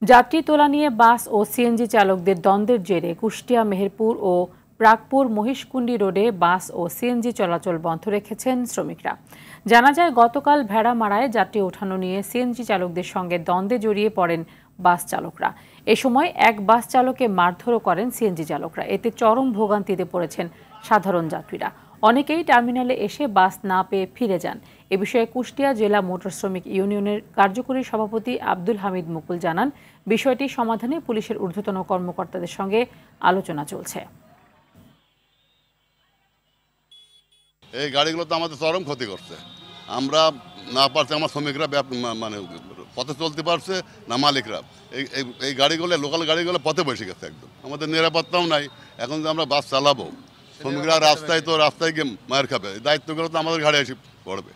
যাত্রী তোলা নিয়ে বাস ও সিএনজি চালকদের দ্বন্দ্বের জেরে কুষ্টিয়া মেহেরপুর ও প্রাগপুর মহিষকুণ্ডী রোডে বাস ও সিএনজি চলাচল বন্ধ রেখেছেন শ্রমিকরা। জানা যায়, গতকাল ভেড়ামারায় যাত্রী ওঠানো নিয়ে সিএনজি চালকদের সঙ্গে দ্বন্দ্বে জড়িয়ে পড়েন বাস চালকরা। এ সময় এক বাস চালককে মারধরও করেন সিএনজি চালকরা। এতে চরম ভোগান্তিতে পড়েছেন সাধারণ যাত্রীরা। অনেকেই টার্মিনালে এসে বাস না পেয়ে ফিরে যান। এ বিষয়ে কুষ্টিয়া জেলা মোটর শ্রমিক ইউনিয়নের কার্যকরী সভাপতি আব্দুল হামিদ মুকুল জানান, বিষয়টি সমাধানে পুলিশের ঊর্ধ্বতন কর্মকর্তাদের সঙ্গে আলোচনা চলছে। এই গাড়িগুলো তো আমাদের চরম ক্ষতি করছে। আমরা না পারছি, আমার শ্রমিকরা মানে পথে চলতে পারছে না, মালিকরা এই গাড়িগুলো, লোকাল গাড়িগুলো পথে বসে গেছে একদম। আমাদের নিরাপত্তাও নাই। এখন যে আমরা বাস চালাবো, শ্রমিকরা রাস্তায় গিয়ে মায়ের খাবে, দায়িত্বগুলো তো আমাদের ঘাড়ে এসে পড়বে।